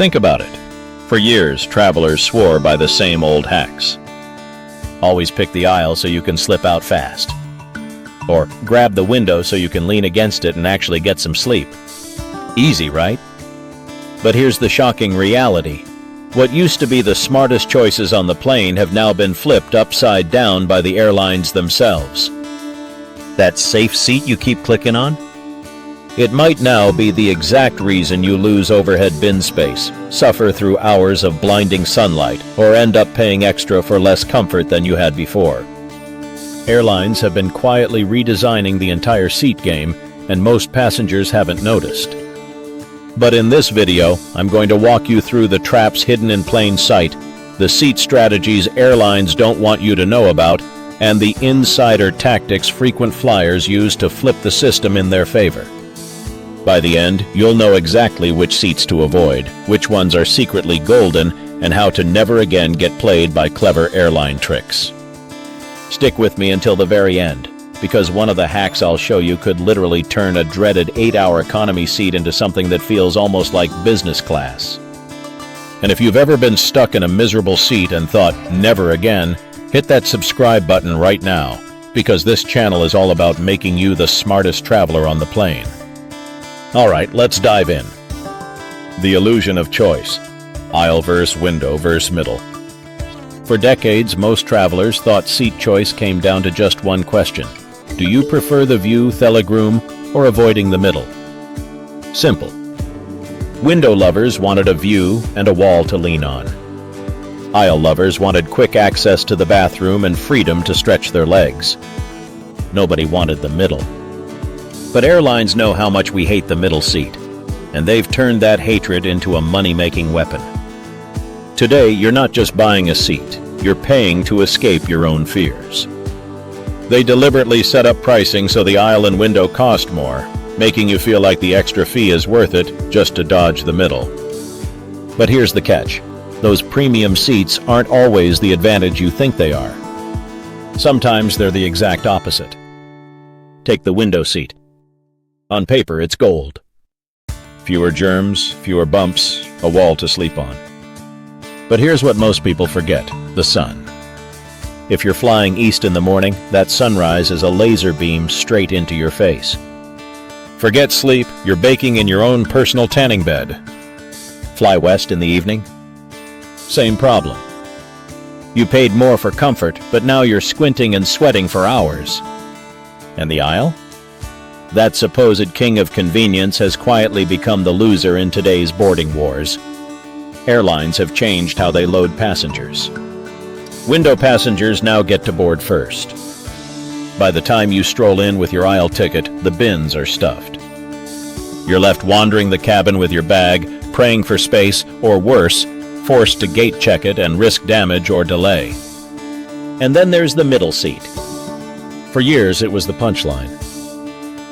Think about it. For years, travelers swore by the same old hacks. Always pick the aisle so you can slip out fast. Or grab the window so you can lean against it and actually get some sleep. Easy, right? But here's the shocking reality. What used to be the smartest choices on the plane have now been flipped upside down by the airlines themselves. That safe seat you keep clicking on? It might now be the exact reason you lose overhead bin space, suffer through hours of blinding sunlight, or end up paying extra for less comfort than you had before. Airlines have been quietly redesigning the entire seat game, and most passengers haven't noticed. But in this video, I'm going to walk you through the traps hidden in plain sight, the seat strategies airlines don't want you to know about, and the insider tactics frequent flyers use to flip the system in their favor. By the end, you'll know exactly which seats to avoid, which ones are secretly golden, and how to never again get played by clever airline tricks. Stick with me until the very end, because one of the hacks I'll show you could literally turn a dreaded 8-hour economy seat into something that feels almost like business class. And if you've ever been stuck in a miserable seat and thought, never again, hit that subscribe button right now, because this channel is all about making you the smartest traveler on the plane. Alright, let's dive in. The illusion of choice. Aisle versus window versus middle. For decades, most travelers thought seat choice came down to just one question. Do you prefer the view, Thelagroom, or avoiding the middle? Simple. Window lovers wanted a view and a wall to lean on. Aisle lovers wanted quick access to the bathroom and freedom to stretch their legs. Nobody wanted the middle. But airlines know how much we hate the middle seat, and they've turned that hatred into a money-making weapon. Today, you're not just buying a seat, you're paying to escape your own fears. They deliberately set up pricing so the aisle and window cost more, making you feel like the extra fee is worth it just to dodge the middle. But here's the catch. Those premium seats aren't always the advantage you think they are. Sometimes they're the exact opposite. Take the window seat. On paper, it's gold. Fewer germs, fewer bumps, a wall to sleep on. But here's what most people forget, the sun. If you're flying east in the morning, that sunrise is a laser beam straight into your face. Forget sleep, you're baking in your own personal tanning bed. Fly west in the evening? Same problem. You paid more for comfort, but now you're squinting and sweating for hours. And the aisle? That supposed king of convenience has quietly become the loser in today's boarding wars. Airlines have changed how they load passengers. Window passengers now get to board first. By the time you stroll in with your aisle ticket, the bins are stuffed. You're left wandering the cabin with your bag, praying for space, or worse, forced to gate check it and risk damage or delay. And then there's the middle seat. For years, it was the punchline.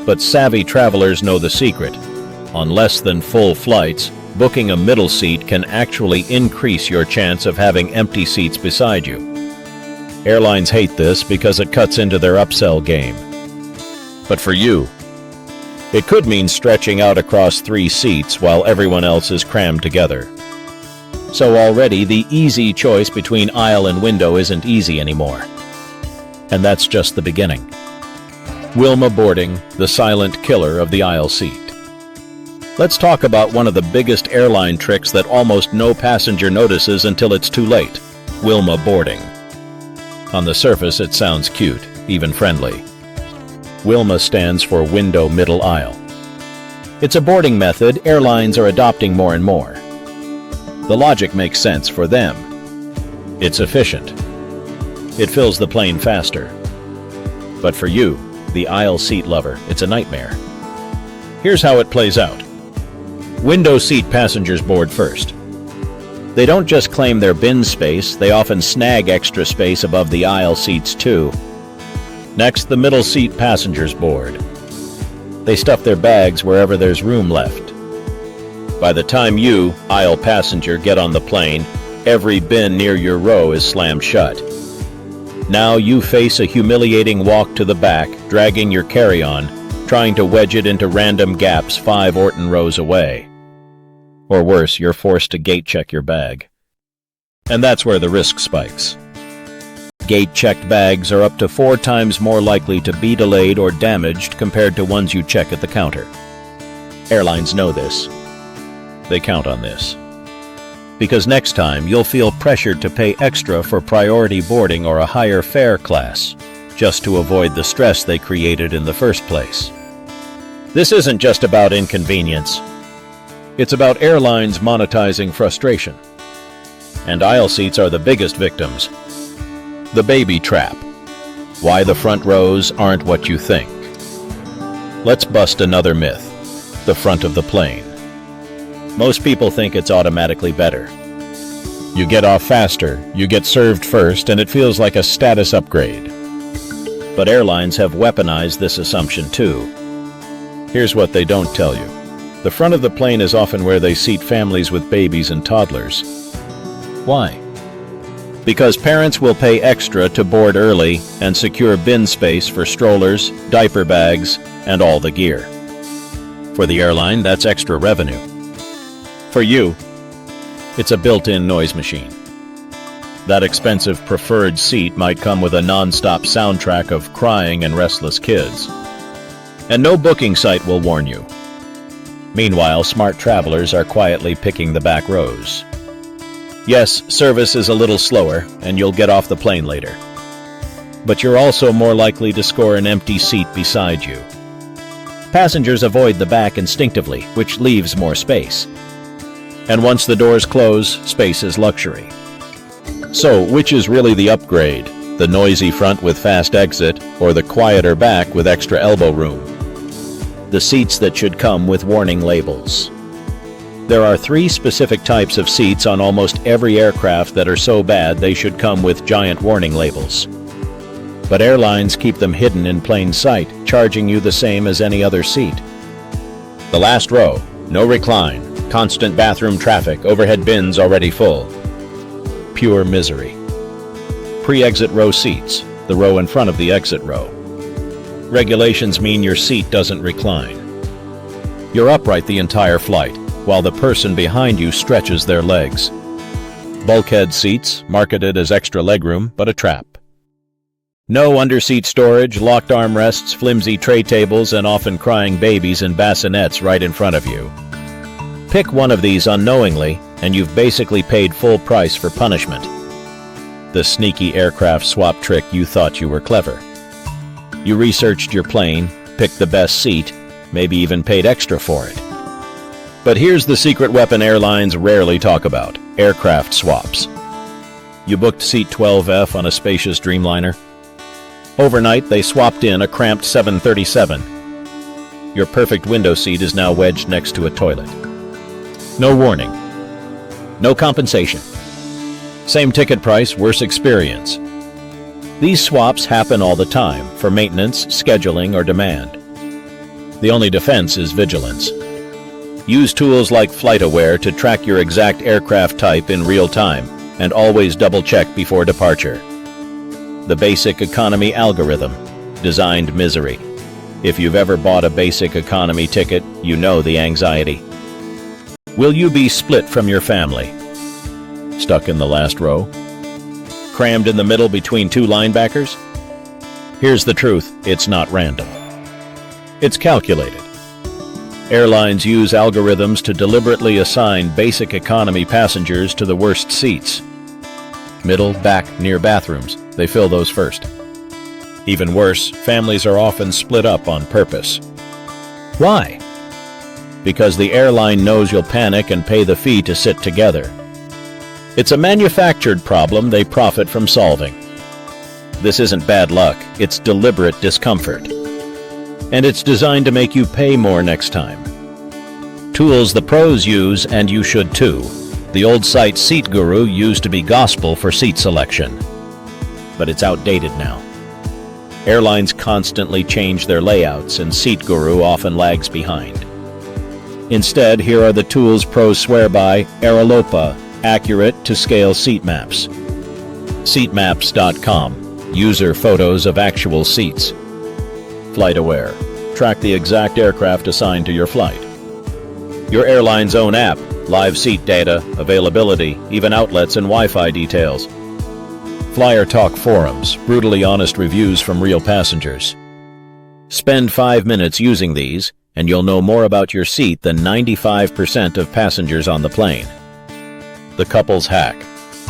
But savvy travelers know the secret. On less than full flights, booking a middle seat can actually increase your chance of having empty seats beside you. Airlines hate this because it cuts into their upsell game. But for you, it could mean stretching out across 3 seats while everyone else is crammed together. So already the easy choice between aisle and window isn't easy anymore. And that's just the beginning. Wilma boarding, the silent killer of the aisle seat. Let's talk about one of the biggest airline tricks that almost no passenger notices until it's too late. Wilma boarding. On the surface, it sounds cute, even friendly. Wilma stands for window middle aisle. It's a boarding method airlines are adopting more and more. The logic makes sense for them. It's efficient. It fills the plane faster. But for you, the aisle seat lover, it's a nightmare. Here's how it plays out. Window seat passengers board first. They don't just claim their bin space, they often snag extra space above the aisle seats too. Next, the middle seat passengers board. They stuff their bags wherever there's room left. By the time you, aisle passenger, get on the plane, every bin near your row is slammed shut. Now you face a humiliating walk to the back, dragging your carry-on, trying to wedge it into random gaps 5 Orton rows away. Or worse, you're forced to gate check your bag. And that's where the risk spikes. Gate-checked bags are up to 4 times more likely to be delayed or damaged compared to ones you check at the counter. Airlines know this. They count on this. Because next time, you'll feel pressured to pay extra for priority boarding or a higher fare class, just to avoid the stress they created in the first place. This isn't just about inconvenience. It's about airlines monetizing frustration. And aisle seats are the biggest victims. The baby trap. Why the front rows aren't what you think. Let's bust another myth. The front of the plane. Most people think it's automatically better. You get off faster, you get served first, and it feels like a status upgrade. But airlines have weaponized this assumption too. Here's what they don't tell you. The front of the plane is often where they seat families with babies and toddlers. Why? Because parents will pay extra to board early and secure bin space for strollers, diaper bags, and all the gear. For the airline, that's extra revenue. For you, it's a built-in noise machine. That expensive preferred seat might come with a non-stop soundtrack of crying and restless kids. And no booking site will warn you. Meanwhile, smart travelers are quietly picking the back rows. Yes, service is a little slower, and you'll get off the plane later. But you're also more likely to score an empty seat beside you. Passengers avoid the back instinctively, which leaves more space. And once the doors close, space is luxury. So, which is really the upgrade? The noisy front with fast exit, or the quieter back with extra elbow room? The seats that should come with warning labels. There are 3 specific types of seats on almost every aircraft that are so bad they should come with giant warning labels. But airlines keep them hidden in plain sight, charging you the same as any other seat. The last row, no recline, constant bathroom traffic, overhead bins already full. Pure misery. Pre-exit row seats, the row in front of the exit row. Regulations mean your seat doesn't recline. You're upright the entire flight, while the person behind you stretches their legs. Bulkhead seats, marketed as extra legroom, but a trap. No underseat storage, locked armrests, flimsy tray tables, and often crying babies in bassinets right in front of you. Pick one of these unknowingly, and you've basically paid full price for punishment. The sneaky aircraft swap trick you thought you were clever. You researched your plane, picked the best seat, maybe even paid extra for it. But here's the secret weapon airlines rarely talk about: aircraft swaps. You booked seat 12F on a spacious Dreamliner. Overnight, they swapped in a cramped 737. Your perfect window seat is now wedged next to a toilet. No warning. No compensation. Same ticket price, worse experience. These swaps happen all the time for maintenance, scheduling, or demand. The only defense is vigilance. Use tools like FlightAware to track your exact aircraft type in real time and always double-check before departure. The basic economy algorithm, designed misery. If you've ever bought a basic economy ticket, you know the anxiety. Will you be split from your family? Stuck in the last row? Crammed in the middle between 2 linebackers? Here's the truth, it's not random. It's calculated. Airlines use algorithms to deliberately assign basic economy passengers to the worst seats. Middle, back, near bathrooms, they fill those first. Even worse, families are often split up on purpose. Why? Because the airline knows you'll panic and pay the fee to sit together. It's a manufactured problem they profit from solving. This isn't bad luck, it's deliberate discomfort. And it's designed to make you pay more next time. Tools the pros use, and you should too. The old site Seat Guru used to be gospel for seat selection. But it's outdated now. Airlines constantly change their layouts, and Seat Guru often lags behind. Instead, here are the tools pros swear by: Aerolopa, accurate to scale seat maps. Seatmaps.com, user photos of actual seats. FlightAware, track the exact aircraft assigned to your flight. Your airline's own app, live seat data, availability, even outlets and Wi-Fi details. Flyer Talk forums, brutally honest reviews from real passengers. Spend 5 minutes using these, and you'll know more about your seat than 95% of passengers on the plane. The couple's hack: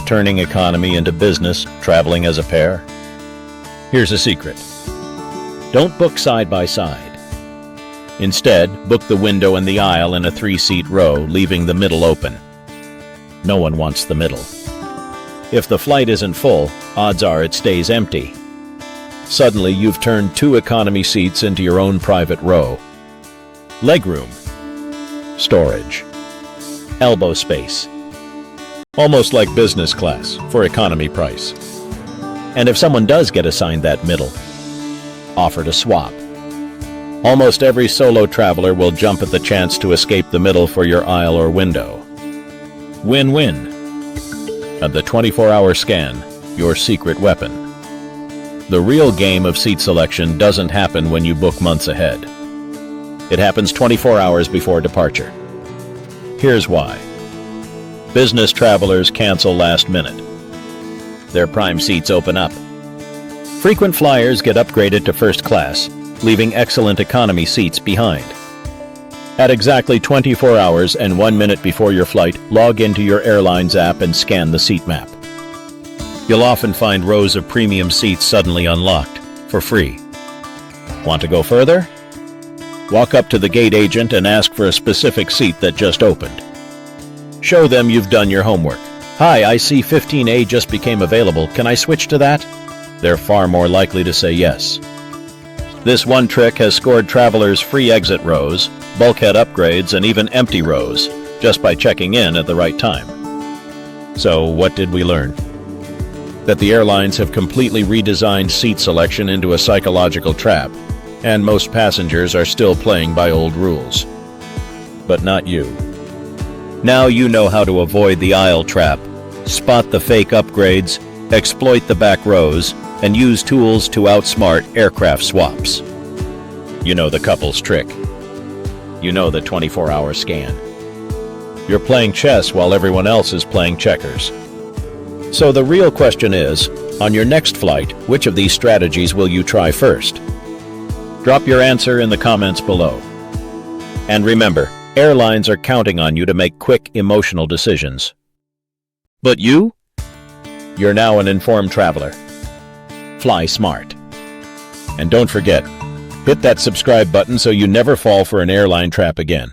turning economy into business, traveling as a pair. Here's a secret. Don't book side by side. Instead, book the window and the aisle in a 3-seat row, leaving the middle open. No one wants the middle. If the flight isn't full, odds are it stays empty. Suddenly, you've turned 2 economy seats into your own private row. Legroom. Storage. Elbow space. Almost like business class, for economy price. And if someone does get assigned that middle, offer to swap. Almost every solo traveler will jump at the chance to escape the middle for your aisle or window. Win-win. And the 24-hour scan, your secret weapon. The real game of seat selection doesn't happen when you book months ahead. It happens 24 hours before departure. Here's why. Business travelers cancel last minute. Their prime seats open up. Frequent flyers get upgraded to first class, leaving excellent economy seats behind. At exactly 24 hours and 1 minute before your flight, log into your Airlines app and scan the seat map. You'll often find rows of premium seats suddenly unlocked, for free. Want to go further? Walk up to the gate agent and ask for a specific seat that just opened. Show them you've done your homework. Hi, I see 15A just became available. Can I switch to that? They're far more likely to say yes. This one trick has scored travelers free exit rows, bulkhead upgrades, and even empty rows, just by checking in at the right time. So, what did we learn? That the airlines have completely redesigned seat selection into a psychological trap, and most passengers are still playing by old rules. But not you. Now you know how to avoid the aisle trap, spot the fake upgrades, exploit the back rows, and use tools to outsmart aircraft swaps. You know the couple's trick. You know the 24-hour scan. You're playing chess while everyone else is playing checkers. So the real question is, on your next flight, which of these strategies will you try first? Drop your answer in the comments below. And remember, airlines are counting on you to make quick, emotional decisions. But you? You're now an informed traveler. Fly smart. And don't forget, hit that subscribe button so you never fall for an airline trap again.